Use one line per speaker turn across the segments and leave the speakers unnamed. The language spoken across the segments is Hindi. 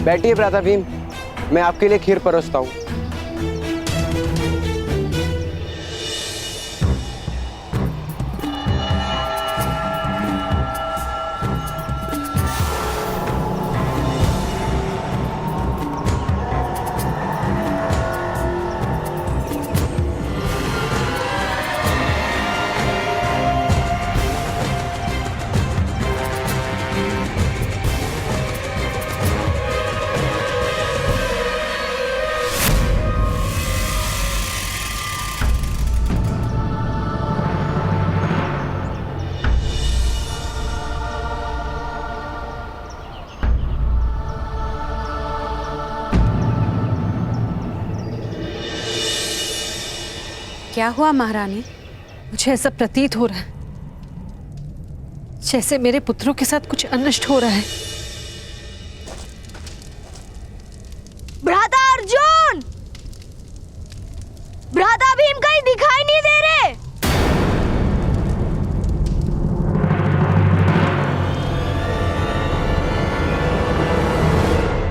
बैठिए भ्राता भीम, मैं आपके लिए खीर परोसता हूँ।
क्या हुआ महारानी? मुझे ऐसा प्रतीत हो रहा है जैसे मेरे पुत्रों के साथ कुछ अनिष्ट हो रहा है।
भ्राता अर्जुन, भ्राता भीम कहीं दिखाई नहीं दे रहे।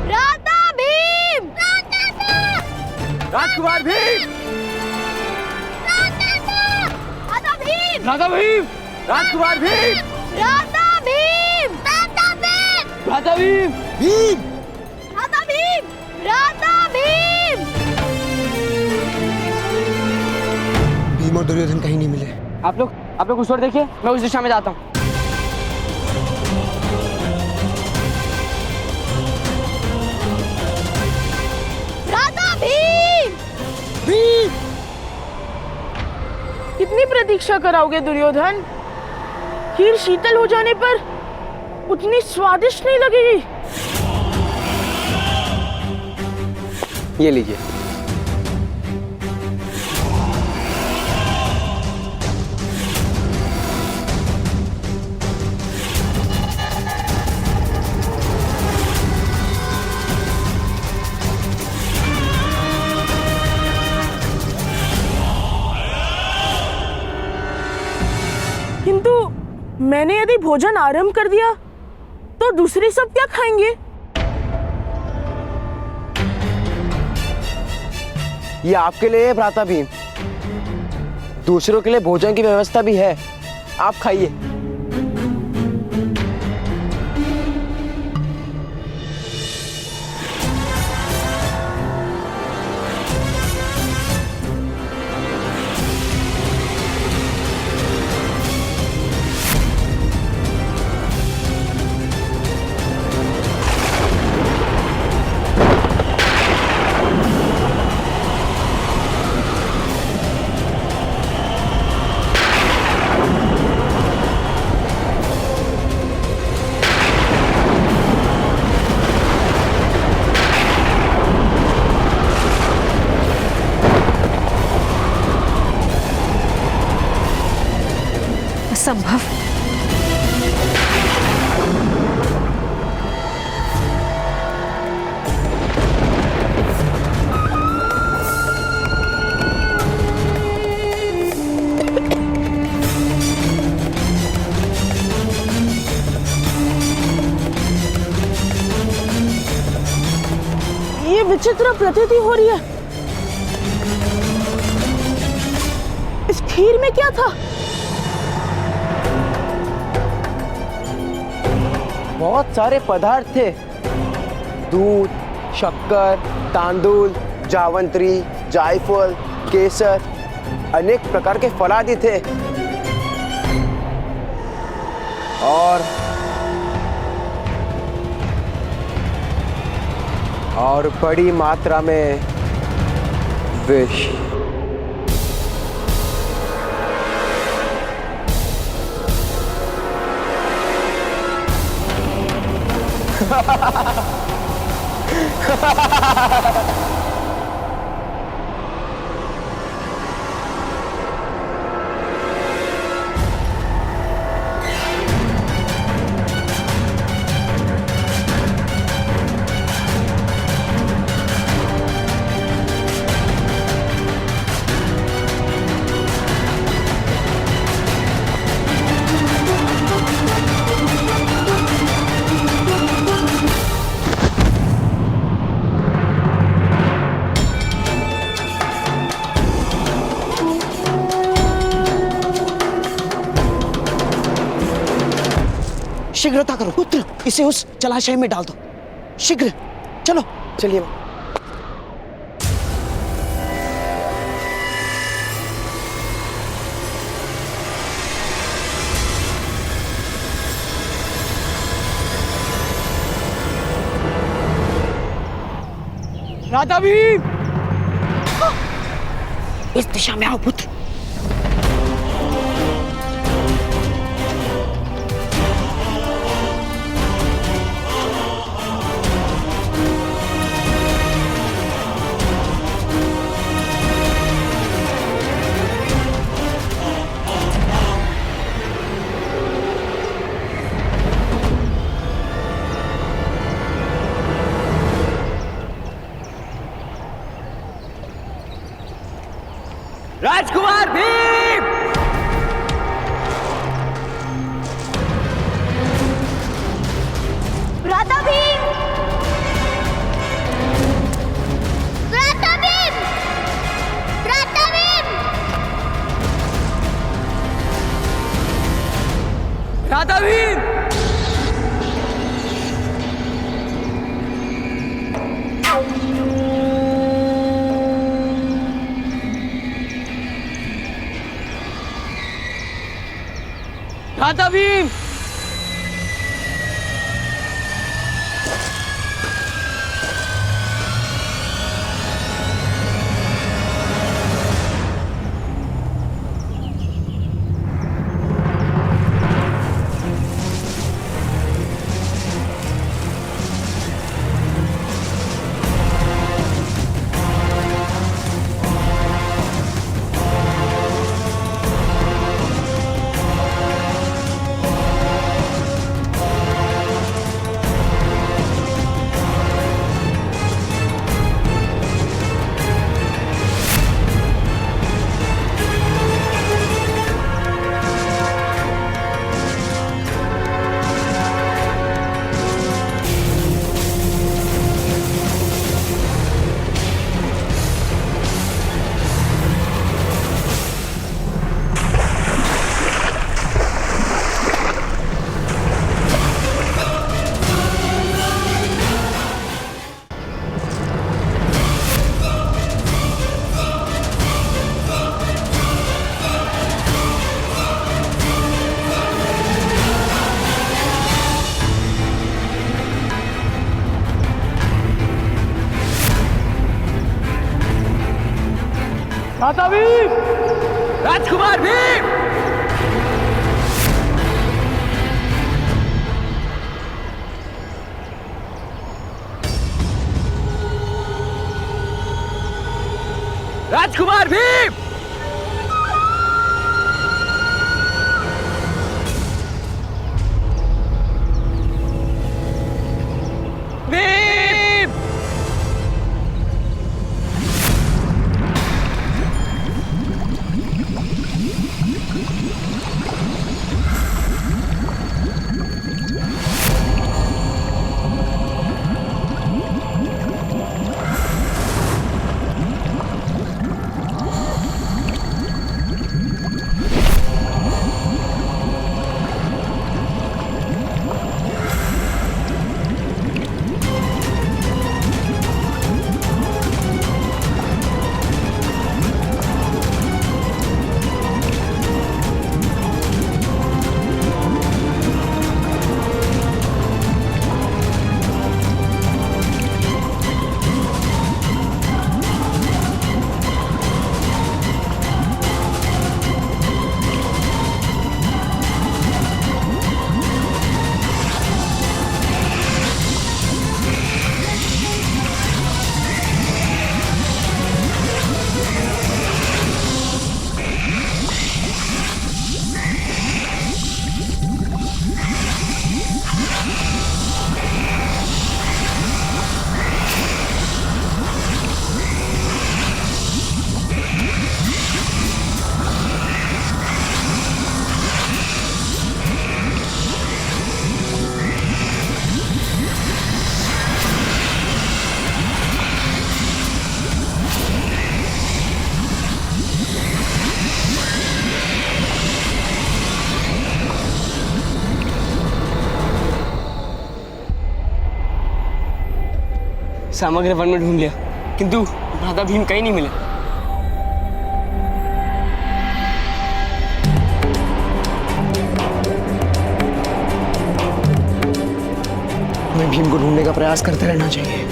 भ्राता भीम,
राजकुमार भीम,
भ्राता भीम,
राजकुमार भीम,
भ्राता भीम, भ्राता भीम,
भ्राता भीम, भीम,
भ्राता भीम, भ्राता भीम।
भीम और दुर्योधन कहीं नहीं मिले।
आप लोग उस ओर देखिए, मैं उस दिशा में जाता हूँ।
भ्राता भीम,
भीम,
कितनी प्रतीक्षा कराओगे दुर्योधन? खीर शीतल हो जाने पर उतनी स्वादिष्ट नहीं लगेगी।
ये लीजिए।
किंतु मैंने यदि भोजन आरंभ कर दिया तो दूसरे सब क्या खाएंगे?
ये आपके लिए है भ्राता भीम, दूसरों के लिए भोजन की व्यवस्था भी है, आप खाइए।
असंभव।
ये विचित्र प्रतीति हो रही है। इस खीर में क्या था?
बहुत सारे पदार्थ थे, दूध, शक्कर, तांदूल, जावंत्री, जायफल, केसर, अनेक प्रकार के फल आदि थे और बड़ी मात्रा में विष। शीघ्रता करो पुत्र, इसे उस जलाशय में डाल दो शीघ्र। चलो चलिए माँ।
राधा भीम,
इस दिशा में आओ पुत्र।
राजकुमार भीम,
राधा भीम, राधा भीम, राधा भीम,
राधा भीम, राधा भीम, राधा भीम, राजकुमार भीम, राजकुमार भीम, भीम, समग्र वन में ढूंढ लिया, किंतु भ्राता भीम कहीं नहीं मिले।
हमें भीम को ढूंढने का प्रयास करते रहना चाहिए।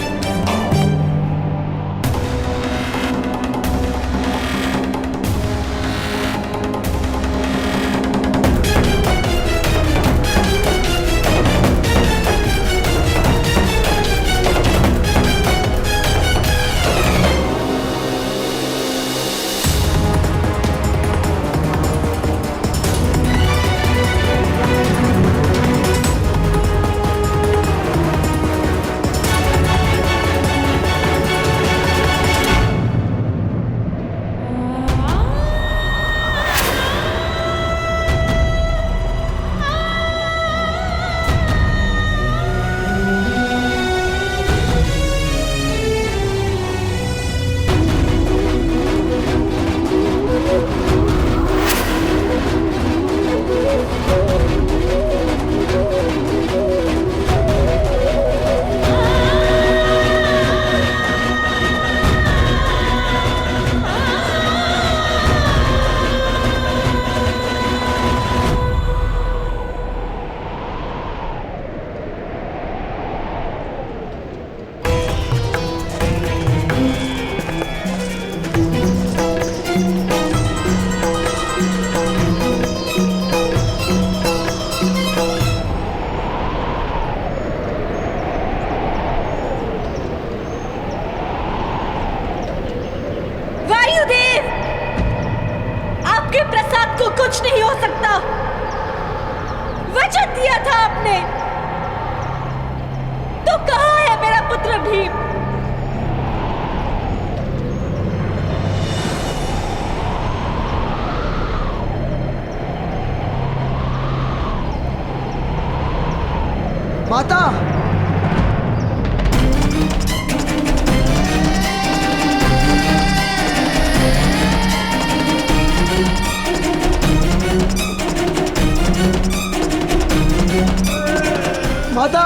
कुछ नहीं हो सकता। वचन दिया था आपने, तो कहाँ है मेरा पुत्र भीम?
माता, माता,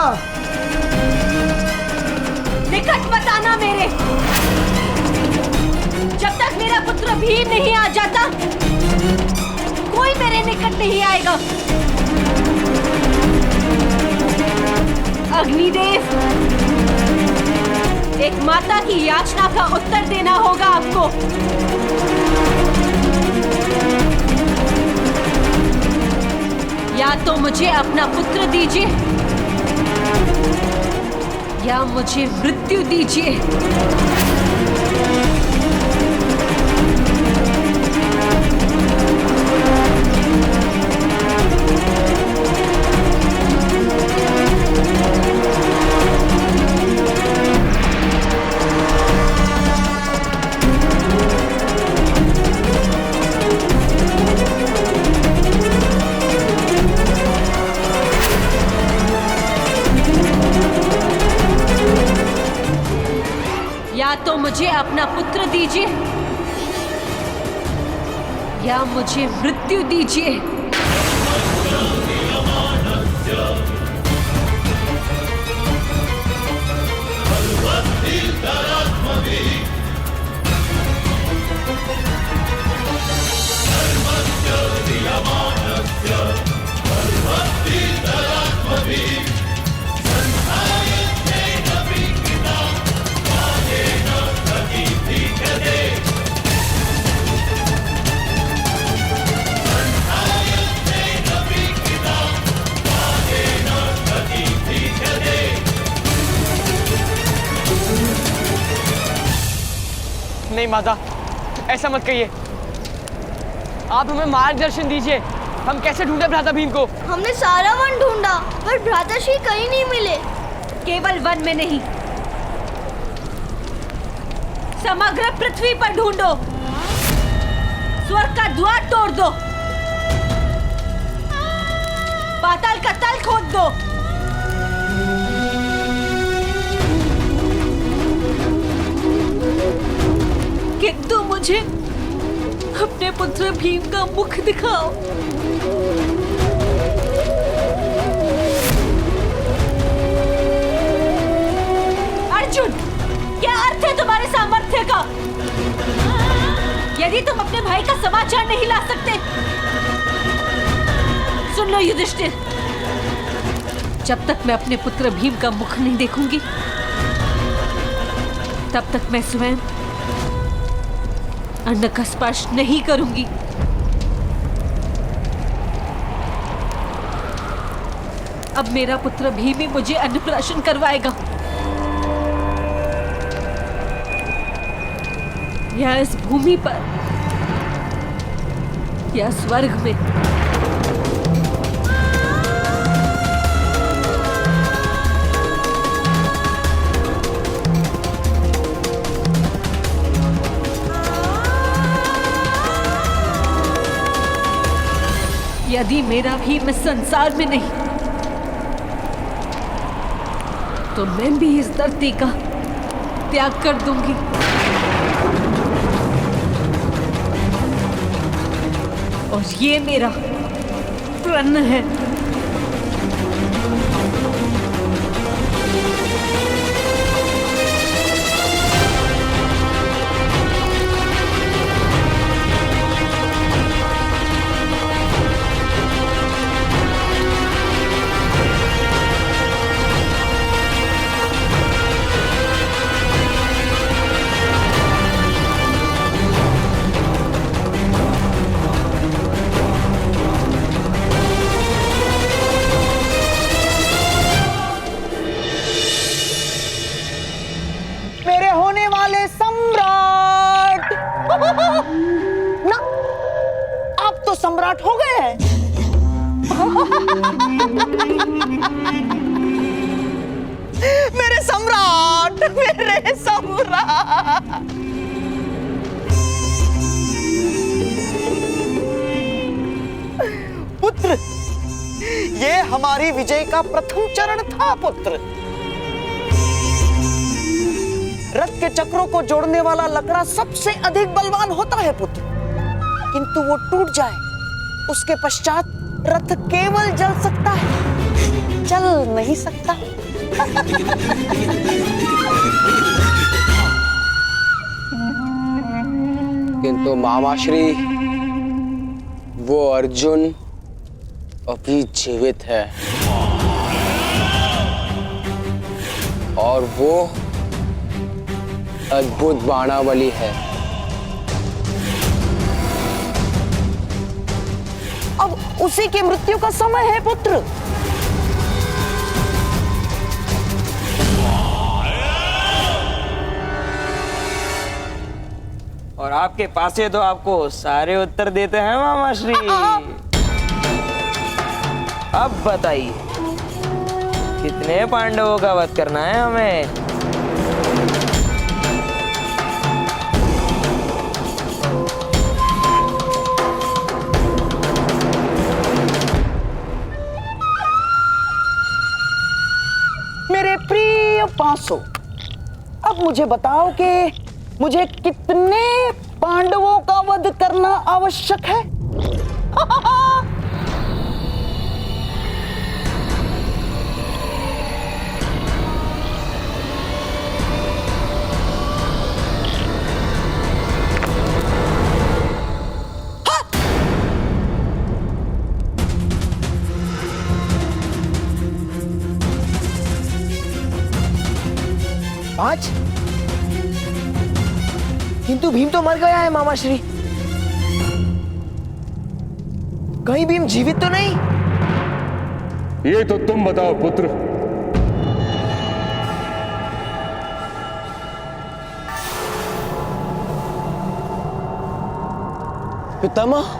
निकट मत आना मेरे। जब तक मेरा पुत्र भीम नहीं आ जाता, कोई मेरे निकट नहीं आएगा। अग्निदेव, एक माता की याचना का उत्तर देना होगा आपको। या तो मुझे अपना पुत्र दीजिए, या मुझे मृत्यु दीजिए। या तो मुझे अपना पुत्र दीजिए, या मुझे मृत्यु दीजिए।
नहीं माता, ऐसा मत कहिए। आप हमें मार्गदर्शन दीजिए, हम कैसे ढूंढे भ्राता भीम को?
हमने सारा वन ढूंढा पर भ्राताश्री कहीं नहीं मिले।
केवल वन में नहीं, समग्र पृथ्वी पर ढूंढो। स्वर्ग का द्वार तोड़ दो, पाताल का तल खोद दो। किंतु मुझे अपने पुत्र भीम का मुख दिखाओ। अर्जुन, भी तुम अपने भाई का समाचार नहीं ला सकते। सुन लो युधिष्ठिर, जब तक मैं अपने पुत्र भीम का मुख नहीं देखूंगी, तब तक मैं स्वयं अन्न का स्पर्श नहीं करूंगी। अब मेरा पुत्र भीम ही मुझे अन्नप्राशन करवाएगा, या इस भूमि पर या स्वर्ग में। यदि मेरा भीम इस संसार में नहीं, तो मैं भी इस धरती का त्याग कर दूंगी। और ये मेरा प्रण है।
मेरे होने वाले सम्राट। ना, आप तो सम्राट हो गए हैं। मेरे सम्राट, मेरे सम्राट। पुत्र, ये हमारी विजय का प्रथम चरण था पुत्र। रथ के चक्रों को जोड़ने वाला लकड़ा सबसे अधिक बलवान होता है पुत्र, किंतु वो टूट जाए उसके पश्चात रथ केवल जल सकता है, चल नहीं सकता।
किंतु मामाश्री, वो अर्जुन अभी जीवित है और वो अद्भुत बाणावली है।
अब उसी की मृत्यु का समय है पुत्र।
और आपके पास है तो आपको सारे उत्तर देते हैं मामाश्री। अब बताइए, कितने पांडवों का वध करना है हमें?
मेरे प्रिय पांसों, अब मुझे बताओ कि मुझे कितने पांडवों का वध करना आवश्यक है?
पांच? किंतु भीम तो मर गया है मामाश्री। कहीं भीम जीवित तो नहीं?
ये तो तुम बताओ पुत्र।
पितामह,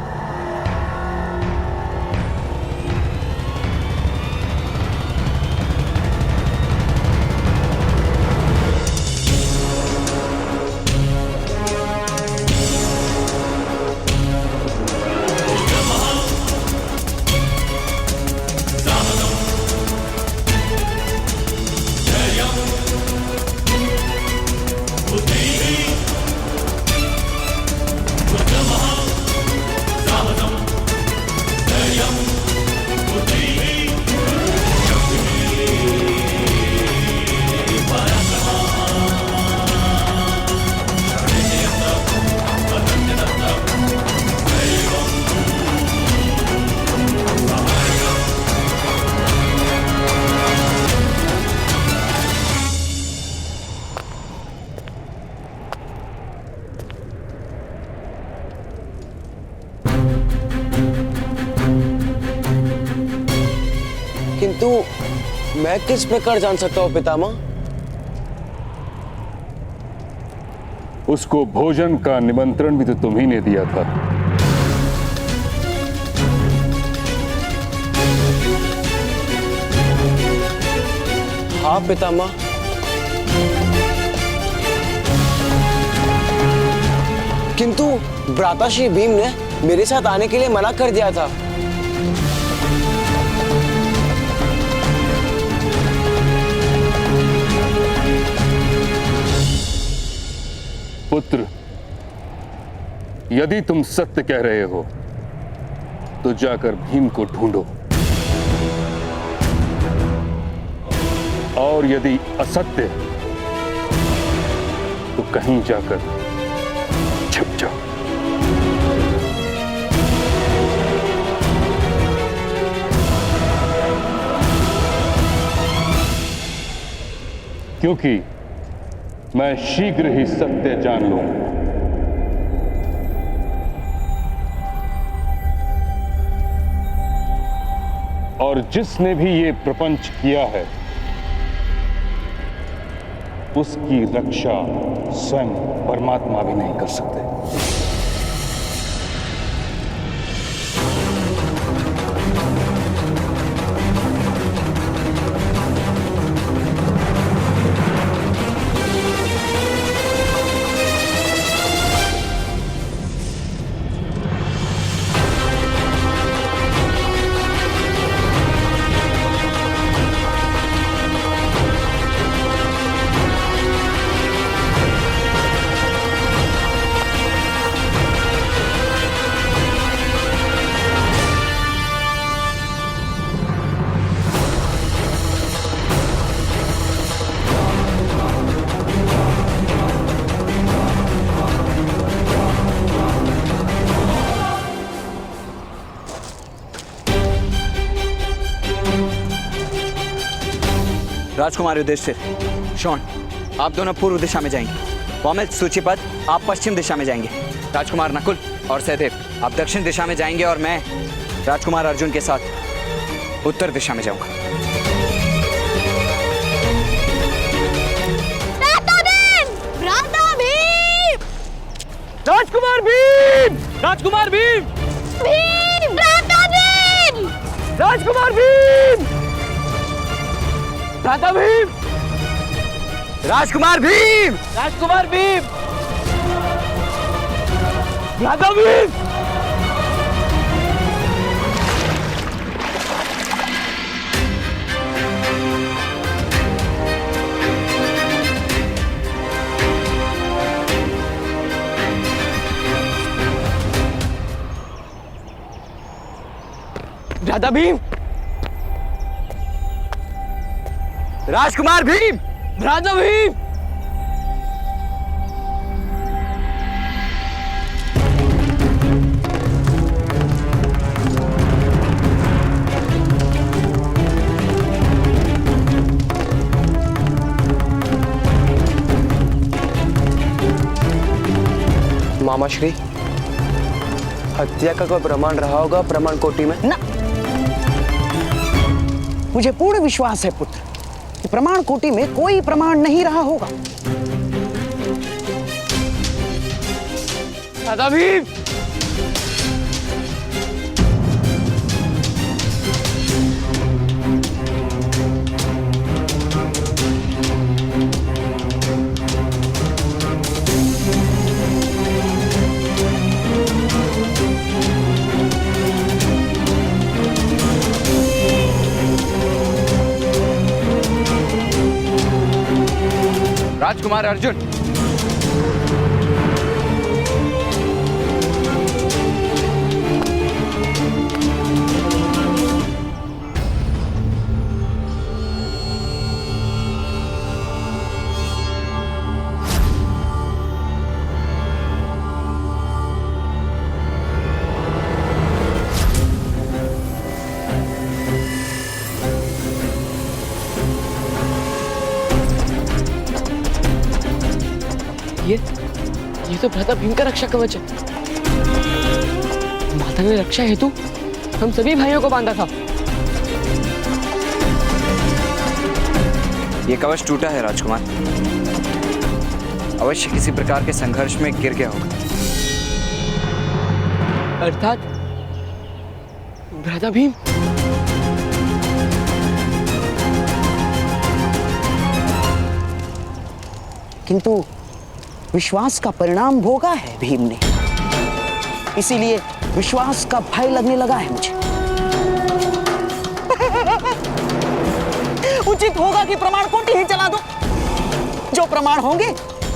मैं किस प्रकार जान सकता हूँ पितामह?
उसको भोजन का निमंत्रण भी तो तुम ही ने दिया था।
हाँ पितामह। किंतु भ्राताश्री भीम ने मेरे साथ आने के लिए मना कर दिया था।
पुत्र, यदि तुम सत्य कह रहे हो तो जाकर भीम को ढूंढो, और यदि असत्य तो कहीं जाकर छिप जाओ। क्योंकि मैं शीघ्र ही सत्य जान लूंगा। और जिसने भी ये प्रपंच किया है उसकी रक्षा स्वयं परमात्मा भी नहीं कर सकते।
राजकुमार युधिष्ठिर, शोण, आप दोनों पूर्व दिशा में जाएंगे। पौमिल, सूचीपद, आप पश्चिम दिशा में जाएंगे। राजकुमार नकुल और सहदेव, आप दक्षिण दिशा में जाएंगे और मैं राजकुमार अर्जुन के साथ उत्तर दिशा में जाऊंगा।
राजकुमार भीम! राजकुमार भीम! राजकुमार भीम! भ्राता भीम!
राजकुमार भीम!
राजकुमार भीम! भ्राता भीम! भ्राता भीम!
राजकुमार भीम!
भ्राता भीम!
मामाश्री, हत्या का कोई प्रमाण रहा होगा प्रमाण कोटि में?
ना, मुझे पूर्ण विश्वास है पुत्र कि प्रमाण कोटि में कोई प्रमाण नहीं रहा होगा।
भ्राता भीम!
राजकुमार अर्जुन,
ये तो भ्राता भीम का रक्षा कवच है। माता ने रक्षा हेतु हम सभी भाइयों को बांधा था।
ये कवच टूटा है राजकुमार। अवश्य किसी प्रकार के संघर्ष में गिर गया होगा।
अर्थात भ्राता भीम।
किंतु विश्वास का परिणाम भोगा है भीम ने, इसीलिए विश्वास का भय लगने लगा है मुझे। उचित होगा कि प्रमाण कोटि ही चला दो। जो प्रमाण होंगे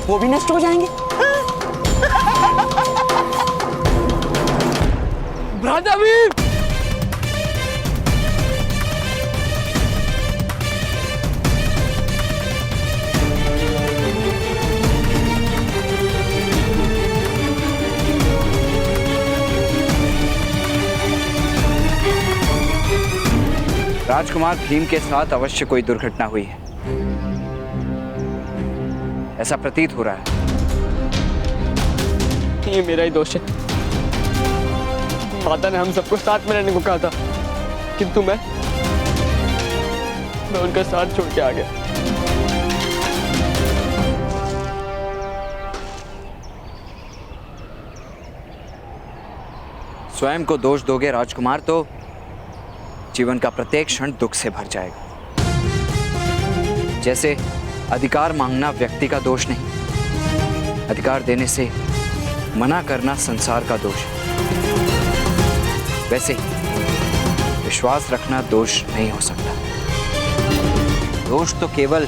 वो भी नष्ट हो जाएंगे।
भ्राता भीम।
राजकुमार भीम के साथ अवश्य कोई दुर्घटना हुई है, ऐसा प्रतीत हो रहा है।
ये मेरा ही दोष है। माता ने हम सबको साथ में रहने को कहा था, किंतु मैं उनका साथ छोड़ के आ गया।
स्वयं को दोष दोगे राजकुमार तो जीवन का प्रत्येक क्षण दुख से भर जाएगा। जैसे अधिकार मांगना व्यक्ति का दोष नहीं, अधिकार देने से मना करना संसार का दोष है, वैसे ही विश्वास रखना दोष नहीं हो सकता। दोष तो केवल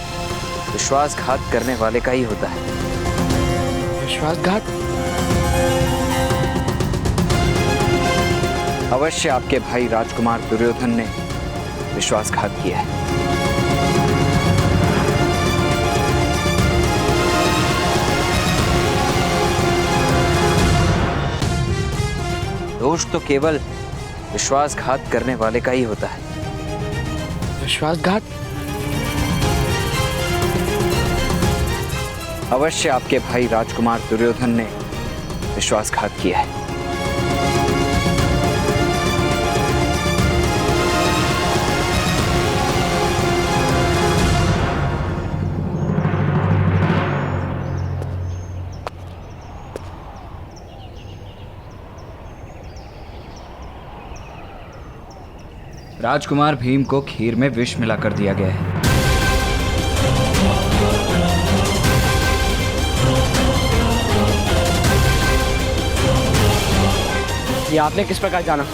विश्वासघात करने वाले का ही होता है।
विश्वासघात?
अवश्य आपके भाई राजकुमार दुर्योधन ने विश्वासघात किया है। दोष तो केवल विश्वासघात करने वाले का ही होता है।
विश्वासघात?
अवश्य आपके भाई राजकुमार दुर्योधन ने विश्वासघात किया है। राजकुमार भीम को खीर में विष मिलाकर दिया गया है।
ये आपने किस प्रकार जाना?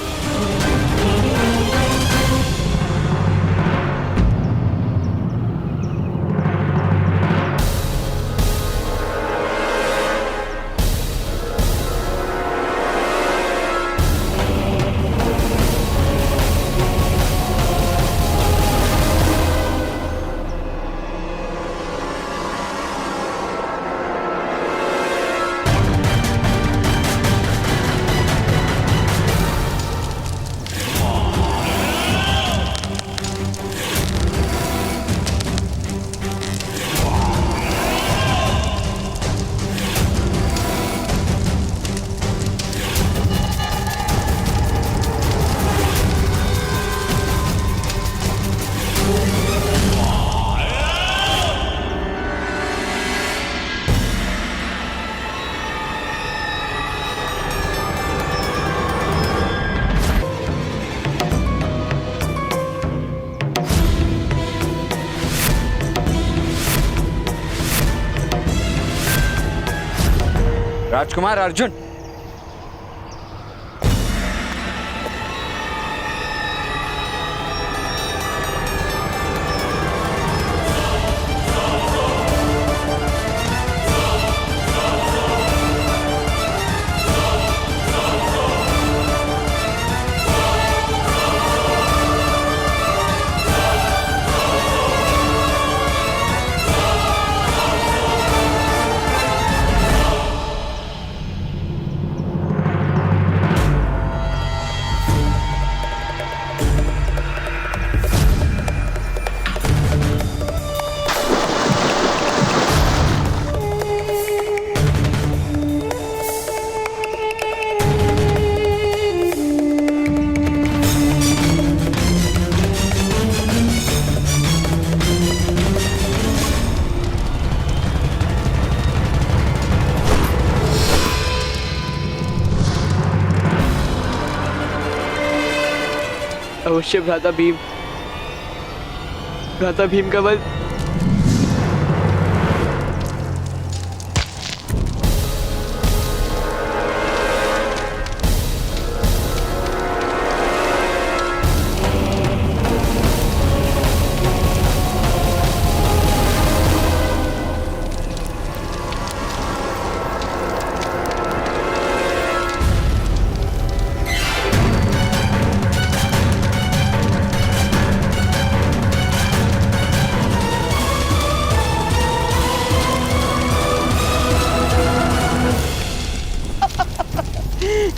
राजकुमार अर्जुन,
अवश्य भ्राता भीम का वध।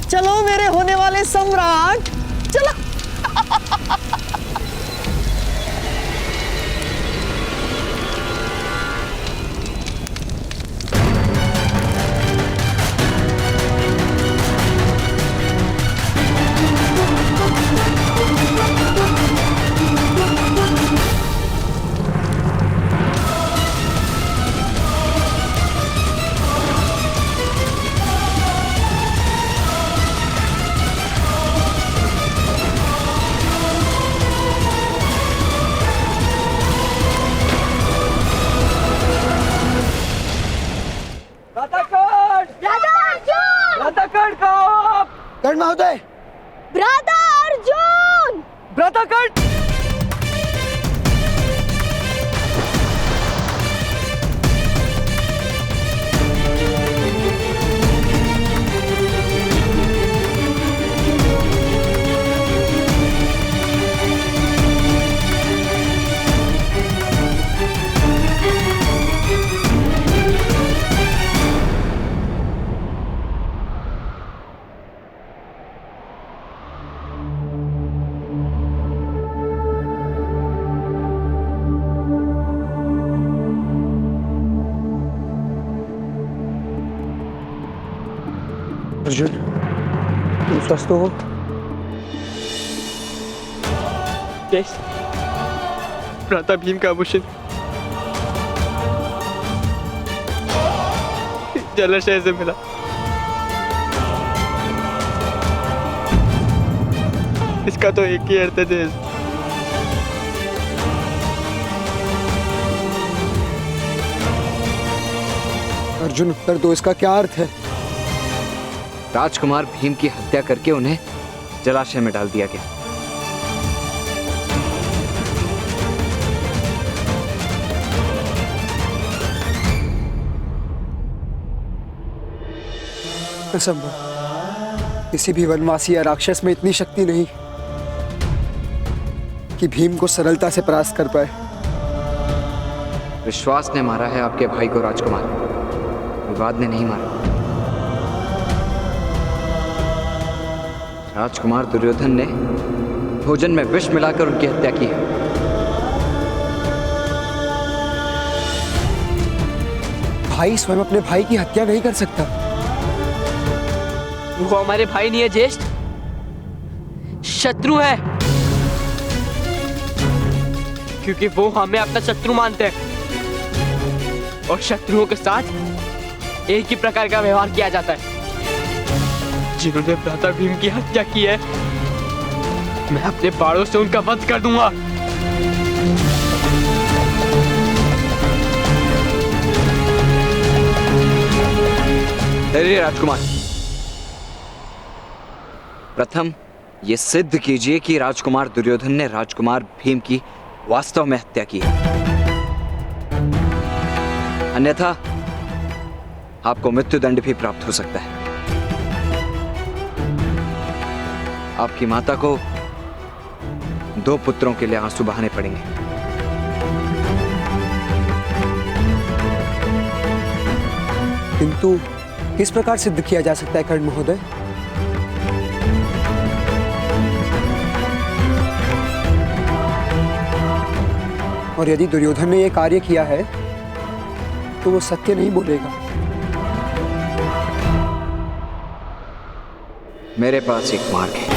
चलो मेरे होने वाले सम्राट, चलो।
कर्ण महोदय,
भ्राता अर्जुन!
भ्राता कर्ण!
अर्जुन, तुम स्वस्थ हो?
यस, भ्राता भीम का आभूषण जलाशय से मिला। इसका तो एक ही अर्थ है।
अर्जुन, उत्तर दो, इसका क्या अर्थ है?
राजकुमार भीम की हत्या करके उन्हें जलाशय में डाल दिया गया।
असंभव। किसी भी वनवासी या राक्षस में इतनी शक्ति नहीं कि भीम को सरलता से परास्त कर पाए।
विश्वास ने मारा है आपके भाई को राजकुमार, विवाद ने नहीं मारा। राजकुमार दुर्योधन ने भोजन में विष मिलाकर उनकी हत्या की है।
भाई स्वयं अपने भाई की हत्या नहीं कर सकता।
वो हमारे भाई नहीं है ज्येष्ठ, शत्रु है। क्योंकि वो हमें अपना शत्रु मानते हैं और शत्रुओं के साथ एक ही प्रकार का व्यवहार किया जाता है। जिन्होंने भ्राता भीम की हत्या की है, मैं अपने बाणों से उनका वध कर दूंगा।
अरे राजकुमार, प्रथम ये सिद्ध कीजिए कि राजकुमार दुर्योधन ने राजकुमार भीम की वास्तव में हत्या की है, अन्यथा आपको मृत्युदंड भी प्राप्त हो सकता है। आपकी माता को 2 पुत्रों के लिए आंसू बहाने पड़ेंगे।
किंतु किस प्रकार सिद्ध किया जा सकता है कर्ण महोदय? और यदि दुर्योधन ने यह कार्य किया है तो वो सत्य नहीं बोलेगा।
मेरे पास एक मार्ग है।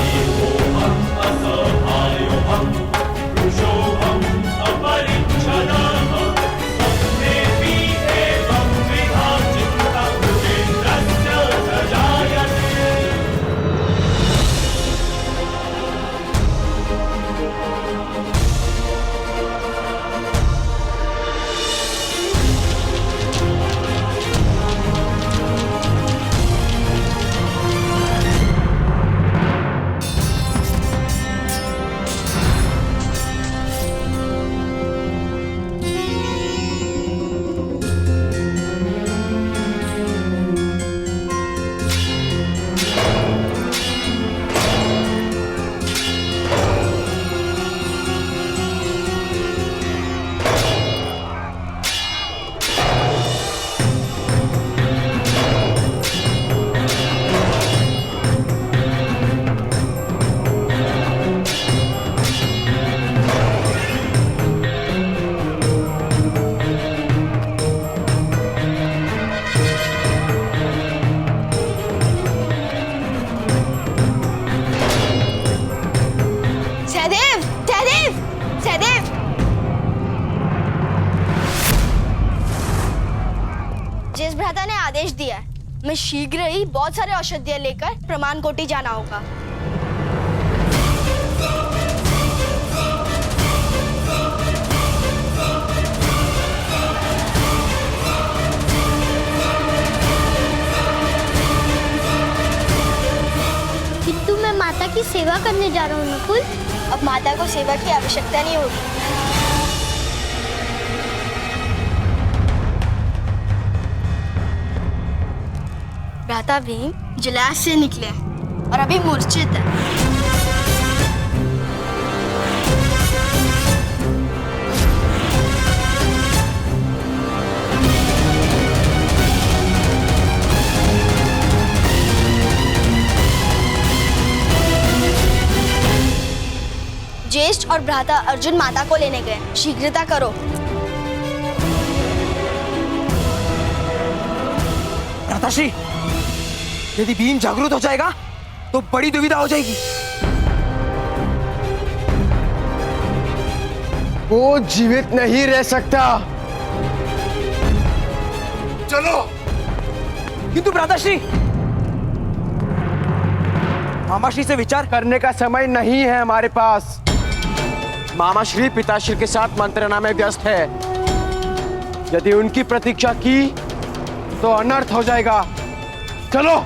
भ्राता ने आदेश दिया है। मैं शीघ्र ही बहुत सारे औषधियां लेकर प्रमाण कोटि जाना होगा।
किंतु मैं माता की सेवा करने जा रहा हूँ नकुल।
अब माता को सेवा की आवश्यकता नहीं होगी। भ्राता भीम जलाशय से निकले और अभी मूर्छित है। ज्येष्ठ और भ्राता अर्जुन माता को लेने गए। शीघ्रता करो।
भ्राताश्री, यदि भीम जागरूक हो जाएगा तो बड़ी दुविधा हो जाएगी। वो जीवित नहीं रह सकता।
चलो।
किंतु भ्राताश्री, मामाश्री से विचार करने का समय नहीं है हमारे पास। मामाश्री पिताश्री के साथ मंत्रणा में व्यस्त है। यदि उनकी प्रतीक्षा की तो अनर्थ हो जाएगा। चलो।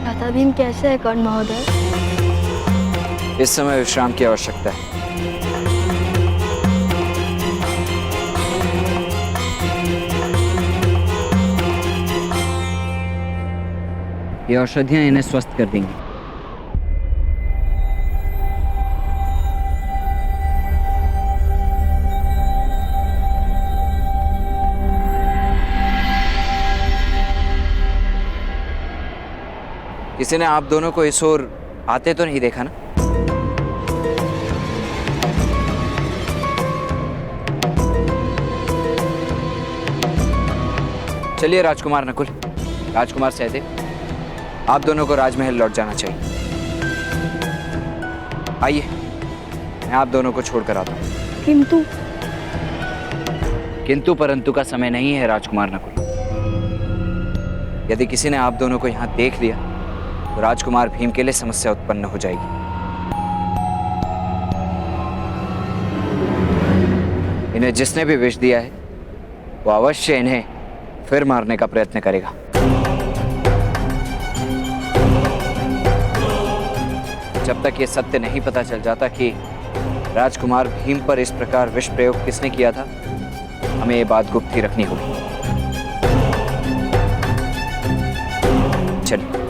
भ्राता भीम कैसे है कर्ण महोदय?
इस समय विश्राम की आवश्यकता है। ये औषधियां इन्हें स्वस्थ कर देंगी। किसी ने आप दोनों को इस ओर आते तो नहीं देखा ना? चलिए राजकुमार नकुल, राजकुमार सहदेव, आप दोनों को राजमहल लौट जाना चाहिए। आइए, मैं आप दोनों को छोड़कर आता हूं। किंतु परंतु का समय नहीं है राजकुमार नकुल। यदि किसी ने आप दोनों को यहां देख लिया तो राजकुमार भीम के लिए समस्या उत्पन्न हो जाएगी। इन्हें जिसने भी विष दिया है वो अवश्य इन्हें फिर मारने का प्रयत्न करेगा। जब तक ये सत्य नहीं पता चल जाता कि राजकुमार भीम पर इस प्रकार विष प्रयोग किसने किया था, हमें ये बात गुप्त ही रखनी होगी। चलिए।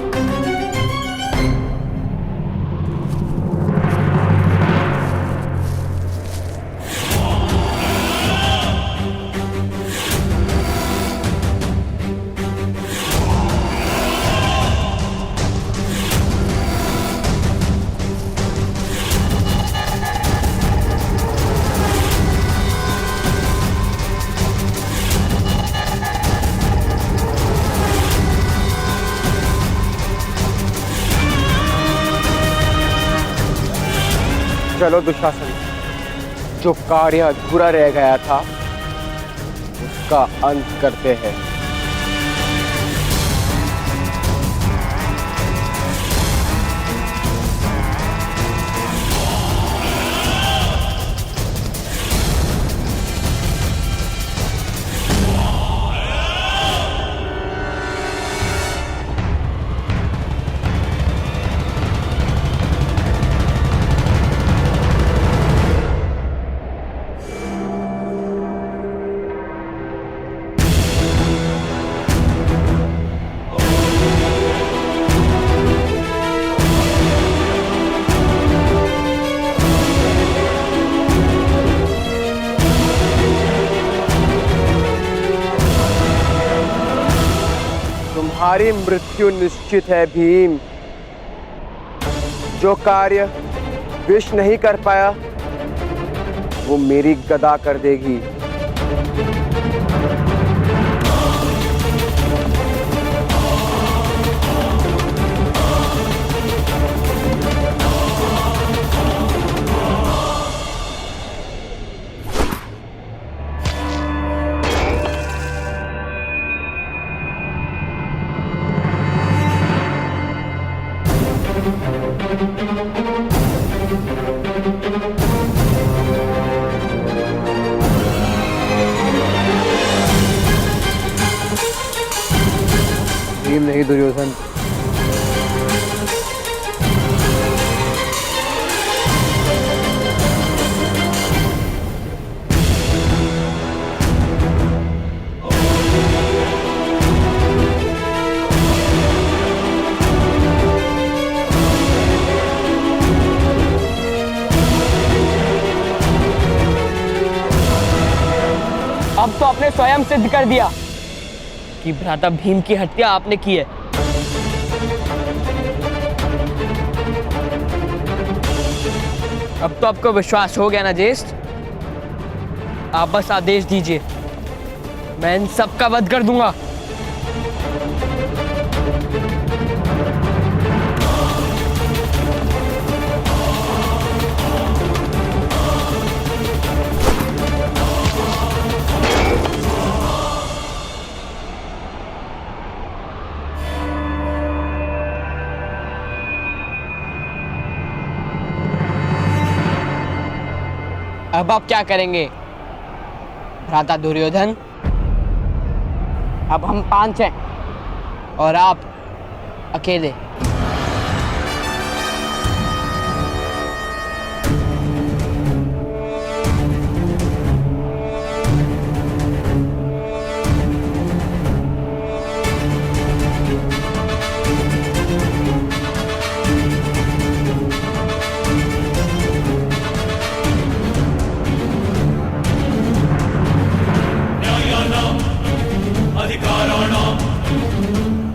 चलो दुशासन, जो कार्य अधूरा रह गया था उसका अंत करते हैं। तुम्हारी मृत्यु निश्चित है भीम। जो कार्य विष नहीं कर पाया वो मेरी गदा कर देगी। भीम नहीं दुर्योधन।
अब तो आपने स्वयं सिद्ध कर दिया कि भ्राता भीम की हत्या आपने की है। अब तो आपको विश्वास हो गया ना ज्येष्ठ? आप बस आदेश दीजिए, मैं इन सबका वध कर दूंगा। अब आप क्या करेंगे भ्राता दुर्योधन? अब हम 5 हैं और आप अकेले।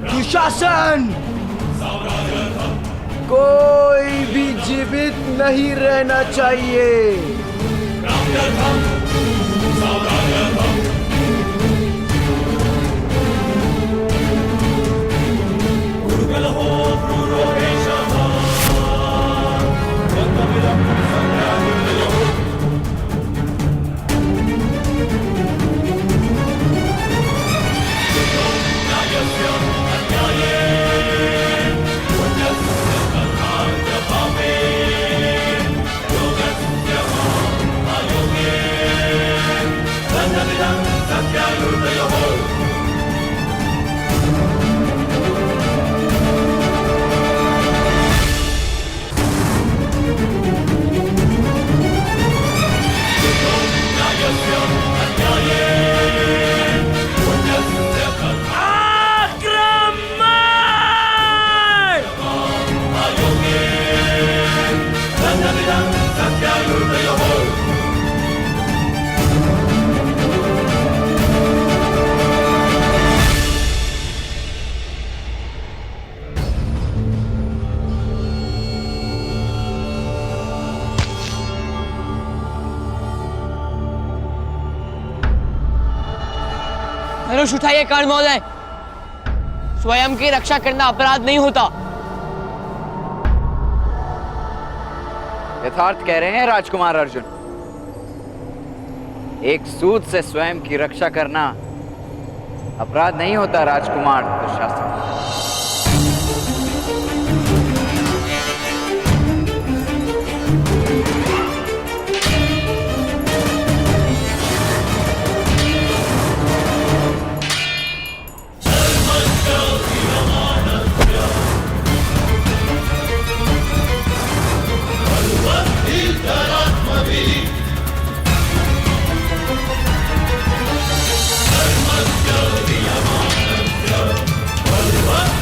दुशासन, कोई भी जीवित नहीं रहना चाहिए।
धनुष उठाइए कर्ण महोदय, स्वयं की रक्षा करना अपराध नहीं होता।
यथार्थ कह रहे हैं राजकुमार अर्जुन। एक सूद से स्वयं की रक्षा करना अपराध नहीं होता राजकुमार दुशासन।
What?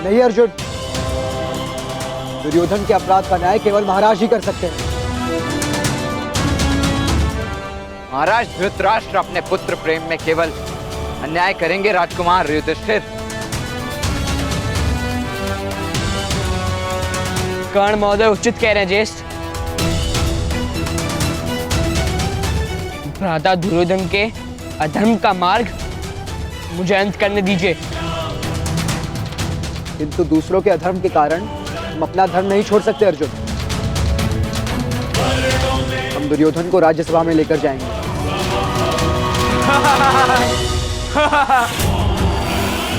नहीं अर्जुन, दुर्योधन के अपराध का न्याय केवल महाराज ही कर सकते हैं।
महाराज धृतराष्ट्र अपने पुत्र प्रेम में केवल अन्याय करेंगे राजकुमार युधिष्ठिर।
कर्ण महोदय उचित कह रहे हैं ज्येष्ठ। भ्राता दुर्योधन के अधर्म का मार्ग मुझे अंत करने दीजिए।
किंतु दूसरों के अधर्म के कारण हम अपना धर्म नहीं छोड़ सकते अर्जुन। हम दुर्योधन को राज्यसभा में लेकर जाएंगे।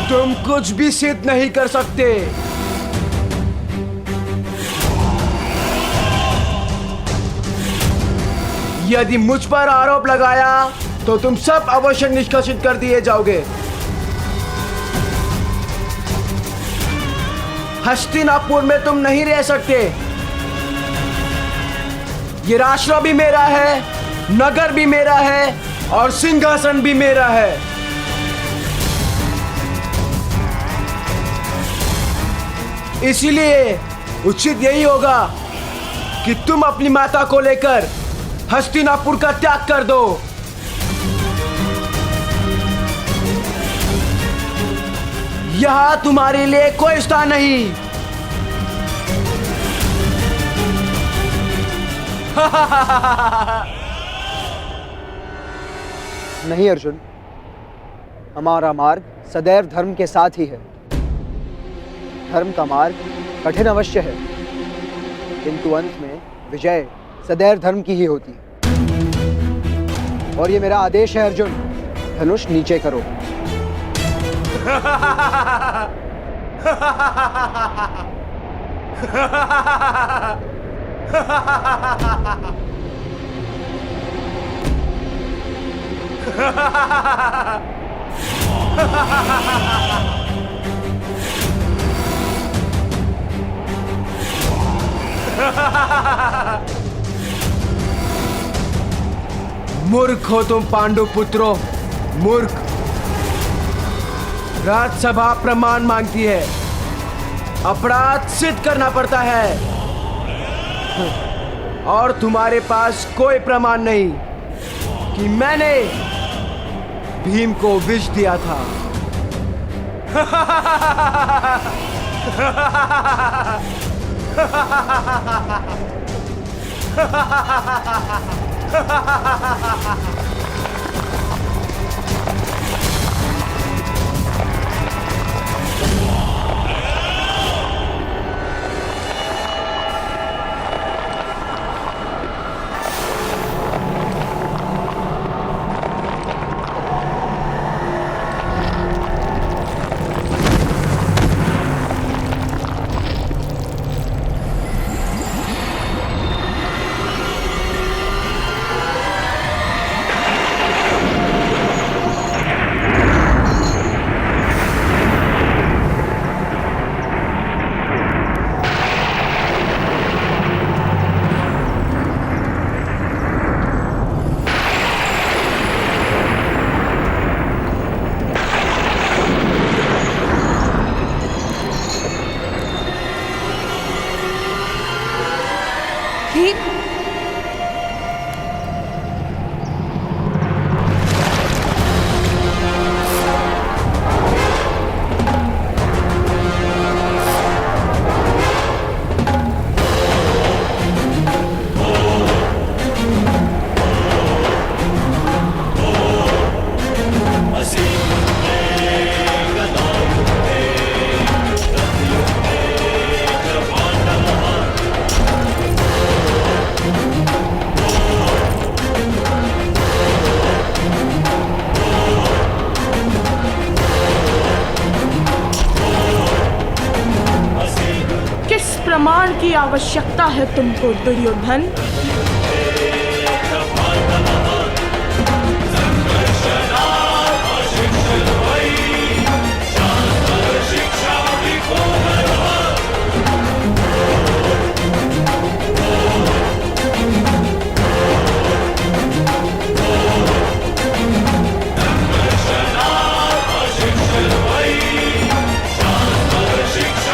तुम कुछ भी सिद्ध नहीं कर सकते। यदि मुझ पर आरोप लगाया तो तुम सब अवश्य निष्कासित कर दिए जाओगे। हस्तिनापुर में तुम नहीं रह सकते। ये राष्ट्र भी मेरा है, नगर भी मेरा है और सिंहासन भी मेरा है। इसीलिए उचित यही होगा कि तुम अपनी माता को लेकर हस्तिनापुर का त्याग कर दो। यहां तुम्हारे लिए कोई स्थान नहीं।
नहीं अर्जुन, हमारा मार्ग सदैव धर्म के साथ ही है। धर्म का मार्ग कठिन अवश्य है, किंतु अंत में विजय सदैव धर्म की ही होती है। और ये मेरा आदेश है अर्जुन, धनुष नीचे करो।
मूर्ख हो तुम पांडु पुत्रों, मूर्ख। राज्यसभा प्रमाण मांगती है, अपराध सिद्ध करना पड़ता है और तुम्हारे पास कोई प्रमाण नहीं कि मैंने भीम को विष दिया था।
प्रमाण की आवश्यकता है तुमको दुर्योधन?
शिक्षा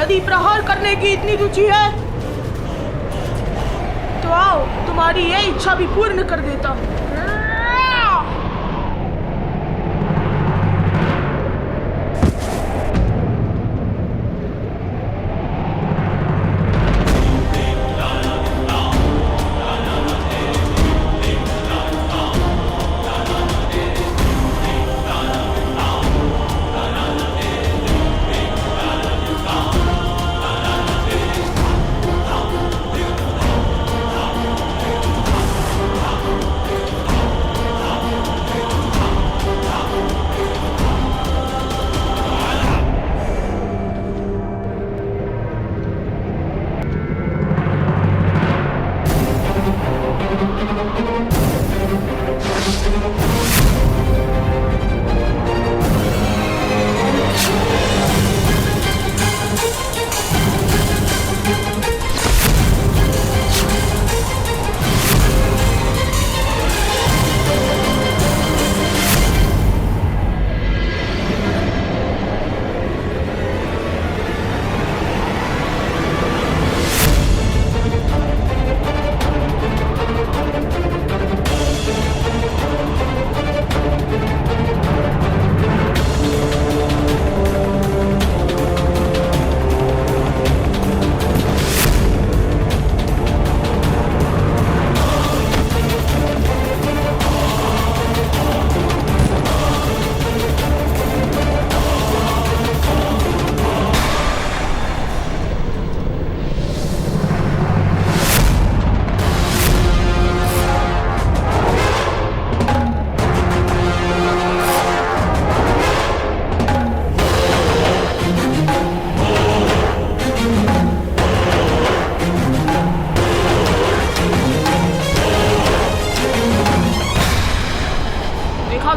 यदि प्रहार करने की इतनी रुचि है तो आओ, तुम्हारी ये इच्छा भी पूर्ण कर देता हूँ।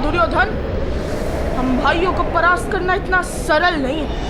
दुर्योधन, हम भाइयों को परास्त करना इतना सरल नहीं है।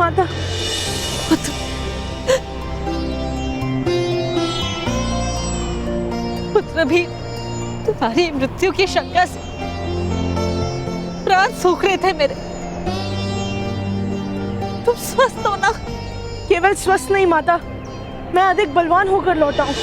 माता।
पुत्र भी तुम्हारी मृत्यु की शंका से प्राण सूख रहे थे मेरे। तुम स्वस्थ हो ना?
केवल स्वस्थ नहीं माता, मैं अधिक बलवान होकर लौटा हूँ।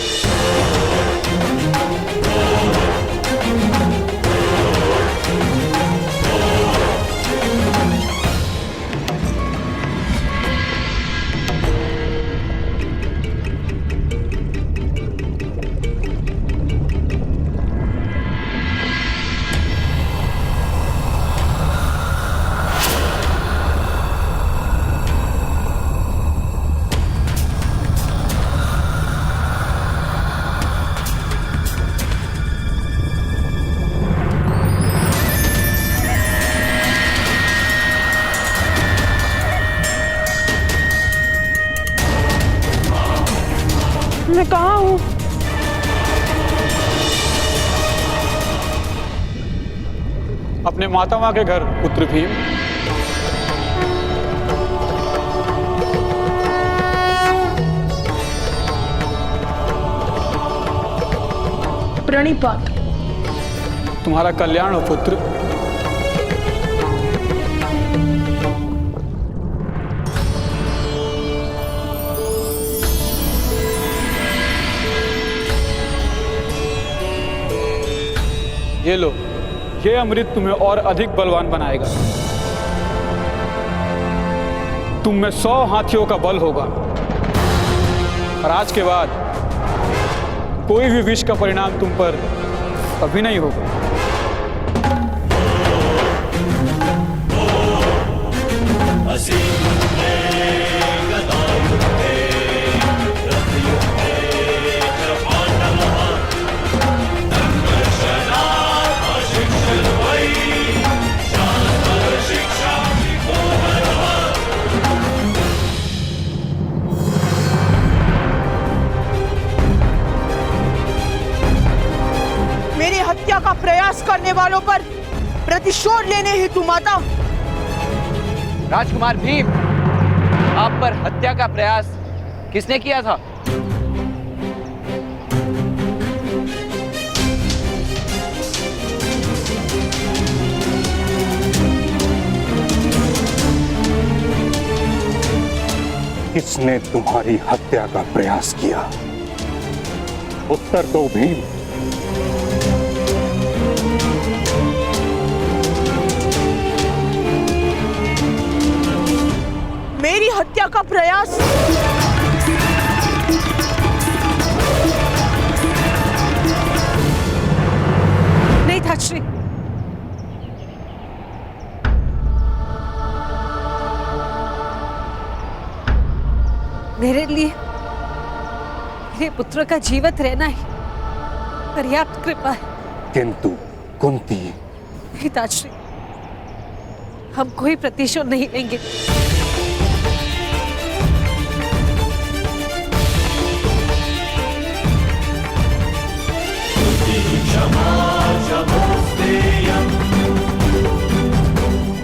मैं कहाँ हूँ?
अपने मातामह के घर पुत्र भीम।
प्रणिपात।
तुम्हारा कल्याण हो पुत्र। ये लो, ये अमृत तुम्हें और अधिक बलवान बनाएगा। तुम में 100 हाथियों का बल होगा और आज के बाद कोई भी विष का परिणाम तुम पर कभी नहीं होगा।
मेरी हत्या का प्रयास करने वालों पर प्रतिशोध लेने हेतु माता।
राजकुमार भीम, आप पर हत्या का प्रयास किसने किया था?
किसने तुम्हारी हत्या का प्रयास किया? उत्तर दो भीम।
मेरी हत्या का प्रयास
नहीं था श्री। मेरे लिए मेरे पुत्र का जीवित रहना ही पर्याप्त कृपा है।
किंतु कुंती,
पिताश्री, हम कोई प्रतिशोध नहीं लेंगे।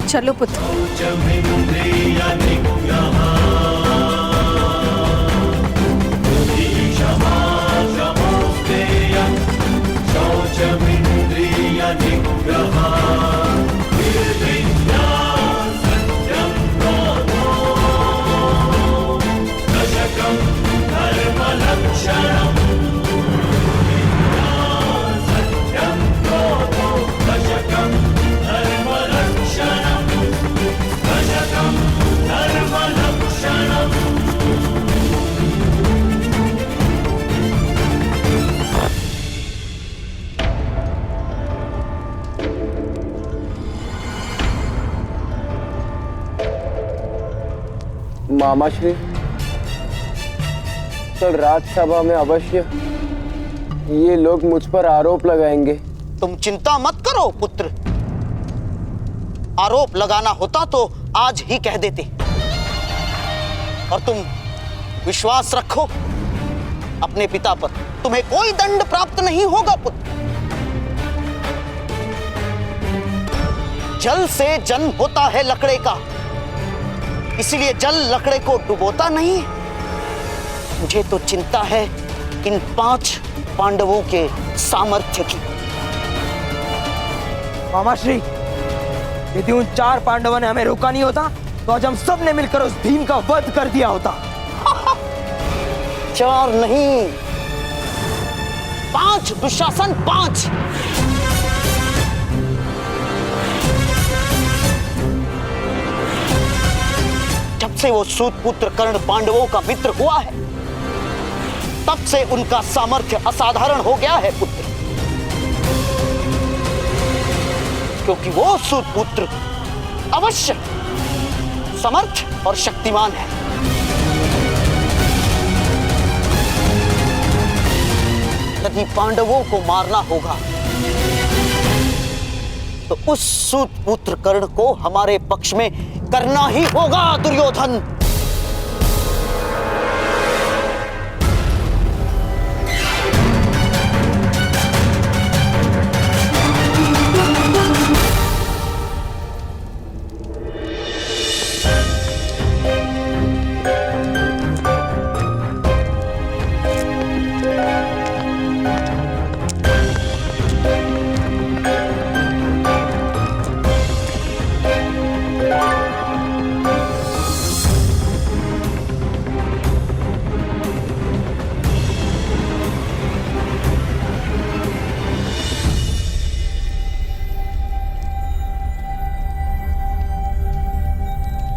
चलो पुत्र।
मामाश्री, कल राजसभा में अवश्य ये लोग मुझ पर आरोप लगाएंगे।
तुम चिंता मत करो पुत्र, आरोप लगाना होता तो आज ही कह देते। और तुम विश्वास रखो अपने पिता पर, तुम्हें कोई दंड प्राप्त नहीं होगा पुत्र। जल से जन्म होता है लकड़े का, इसीलिए जल लकड़े को डुबोता नहीं। मुझे तो चिंता है इन 5 पांडवों के सामर्थ्य की।
मामाश्री, यदि उन 4 पांडवों ने हमें रोका नहीं होता तो आज हम सब ने मिलकर उस भीम का वध कर दिया होता।
4 नहीं, 5 दुशासन, 5। जब से वो सूतपुत्र कर्ण पांडवों का मित्र हुआ है, तब से उनका सामर्थ्य असाधारण हो गया है पुत्र। क्योंकि वो सूतपुत्र अवश्य समर्थ और शक्तिमान है। यदि पांडवों को मारना होगा तो उस सूतपुत्र कर्ण को हमारे पक्ष में करना ही होगा दुर्योधन।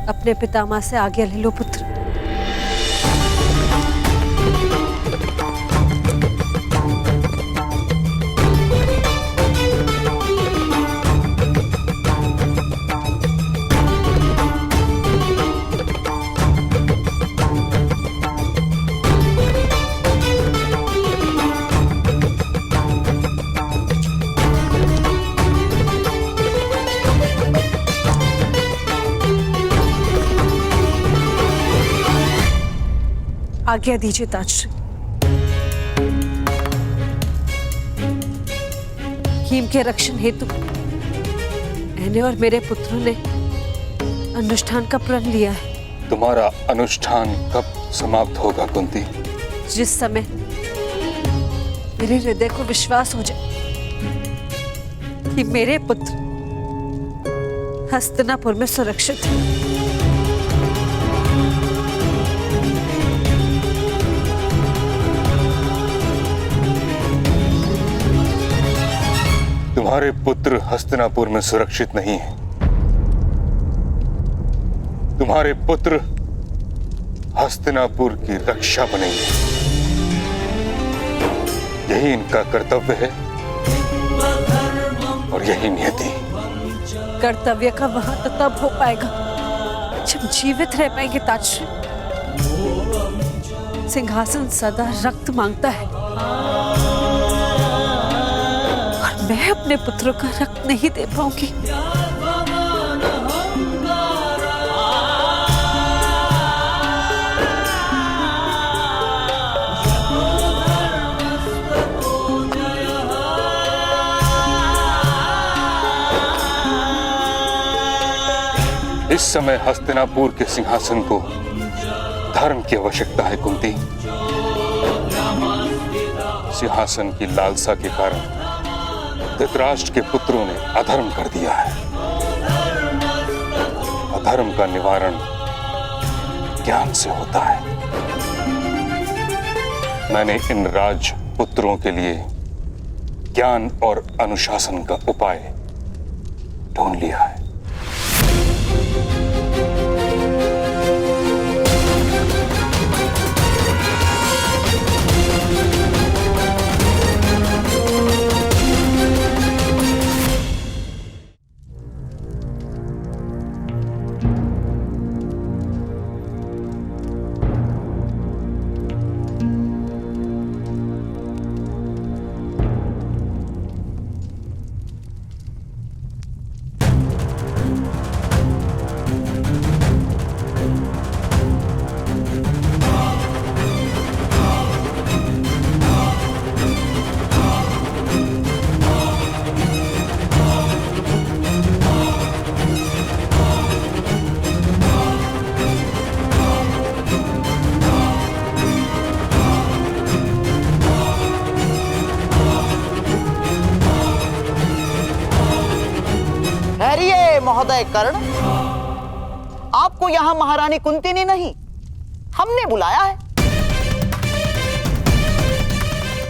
अपने पितामह से आज्ञा ले लो पुत्र। आज्ञा दीजिए ताजश्री। भीम के रक्षण हेतु मैंने और मेरे पुत्रों ने अनुष्ठान का प्रण लिया है।
तुम्हारा अनुष्ठान कब समाप्त होगा कुंती?
जिस समय मेरे हृदय को विश्वास हो जाए कि मेरे पुत्र हस्तिनापुर में सुरक्षित है।
तुम्हारे पुत्र हस्तिनापुर में सुरक्षित नहीं है। तुम्हारे पुत्र हस्तिनापुर की रक्षा बनेंगे। यही इनका कर्तव्य है और यही नियति।
कर्तव्य का वहां तो तब हो पाएगा जब जीवित रह पाएंगे ताजश्री। सिंहासन सदा रक्त मांगता है और मैं अपने पुत्रों का रक्त नहीं दे पाऊंगी।
इस समय हस्तिनापुर के सिंहासन को धर्म की आवश्यकता है कुंती। सिंहासन की लालसा के कारण धृतराष्ट्र के पुत्रों ने अधर्म कर दिया है। अधर्म का निवारण ज्ञान से होता है। मैंने इन राजपुत्रों के लिए ज्ञान और अनुशासन का उपाय ढूंढ लिया है।
महोदय कर्ण, आपको यहाँ महारानी कुंती ने नहीं, हमने बुलाया है।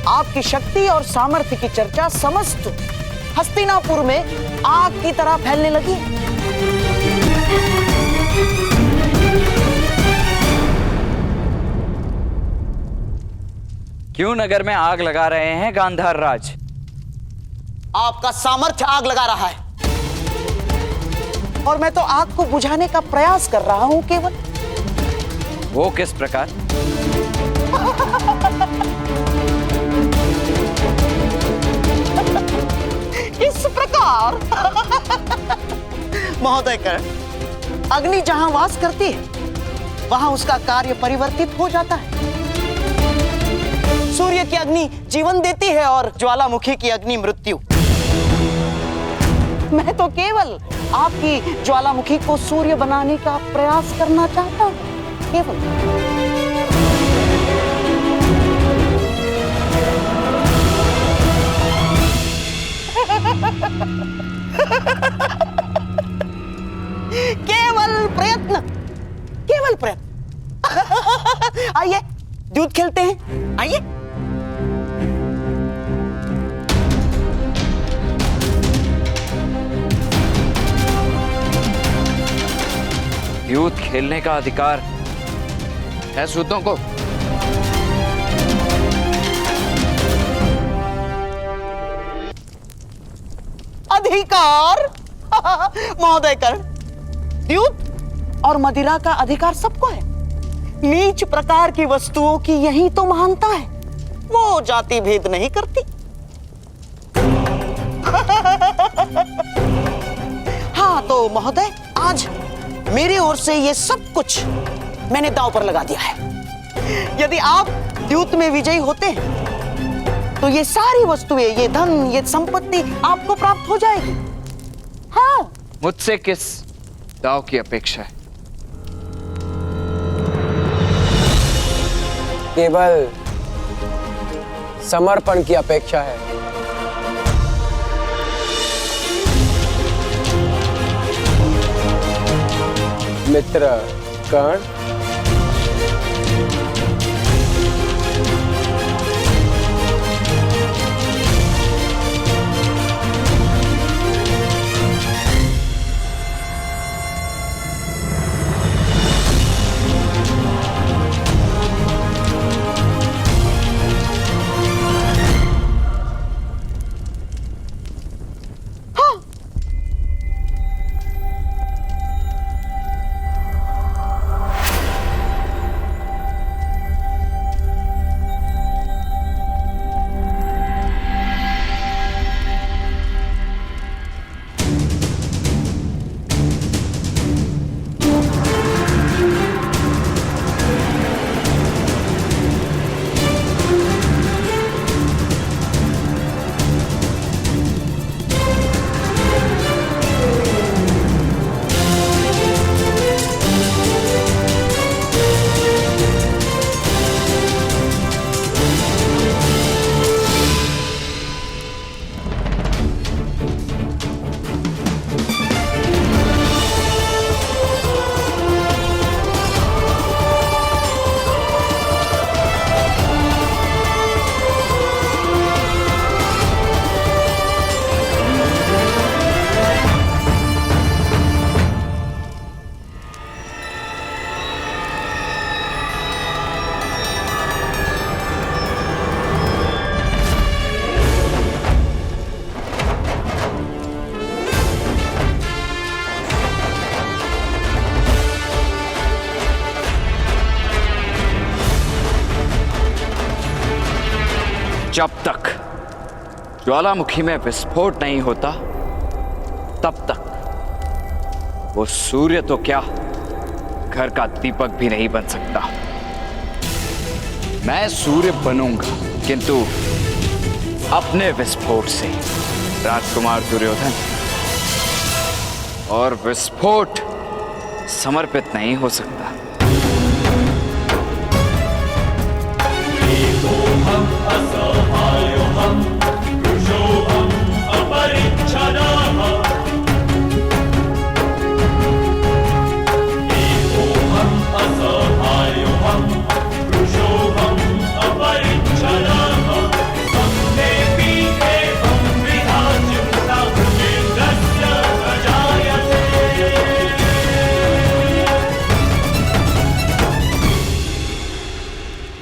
आपकी शक्ति और सामर्थ्य की चर्चा समस्त हस्तिनापुर में आग की तरह फैलने लगी है।
क्यों नगर में आग लगा रहे हैं गांधार राज?
आपका सामर्थ्य आग लगा रहा है और मैं तो आग को बुझाने का प्रयास कर रहा हूं केवल।
वो किस प्रकार?
इस प्रकार महोदय कर्ण, अग्नि जहां वास करती है वहां उसका कार्य परिवर्तित हो जाता है। सूर्य की अग्नि जीवन देती है और ज्वालामुखी की अग्नि मृत्यु। मैं तो केवल आपकी ज्वालामुखी को सूर्य बनाने का प्रयास करना चाहता हूं, केवल। केवल प्रयत्न, केवल प्रयत्न। आइए दूध खेलते हैं, आइए।
युद्ध खेलने का अधिकार है सूतों को।
अधिकार महोदय कर्ण, द्यूत और मदिरा का अधिकार सबको है। नीच प्रकार की वस्तुओं की यही तो महानता है, वो जाति भेद नहीं करती। हाँ तो महोदय, आज मेरी ओर से ये सब कुछ मैंने दांव पर लगा दिया है। यदि आप द्यूत में विजयी होते हैं तो ये सारी वस्तुएं, ये धन, ये संपत्ति आपको प्राप्त हो जाएगी। हाँ,
मुझसे किस दाव की अपेक्षा है?
केवल समर्पण की अपेक्षा है। मित्र कर्ण,
जब तक ज्वालामुखी में विस्फोट नहीं होता तब तक वो सूर्य तो क्या, घर का दीपक भी नहीं बन सकता। मैं सूर्य बनूंगा, किंतु अपने विस्फोट से, राजकुमार दुर्योधन। और विस्फोट समर्पित नहीं हो सकता।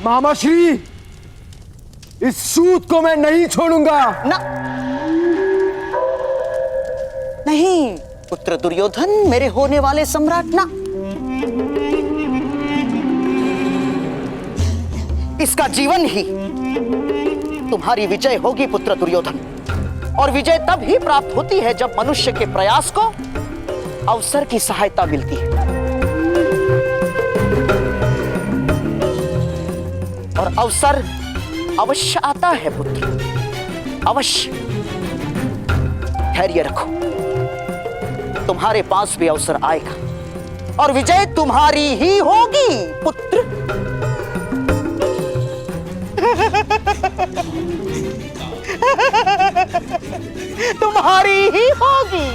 मामाश्री, इस सूत को मैं नहीं छोड़ूंगा।
ना, नहीं पुत्र दुर्योधन, मेरे होने वाले सम्राट ना। इसका जीवन ही तुम्हारी विजय होगी पुत्र दुर्योधन। और विजय तब ही प्राप्त होती है जब मनुष्य के प्रयास को अवसर की सहायता मिलती है। और अवसर अवश्य आता है पुत्र, अवश्य। धैर्य रखो, तुम्हारे पास भी अवसर आएगा और विजय तुम्हारी ही होगी पुत्र। तुम्हारी ही होगी।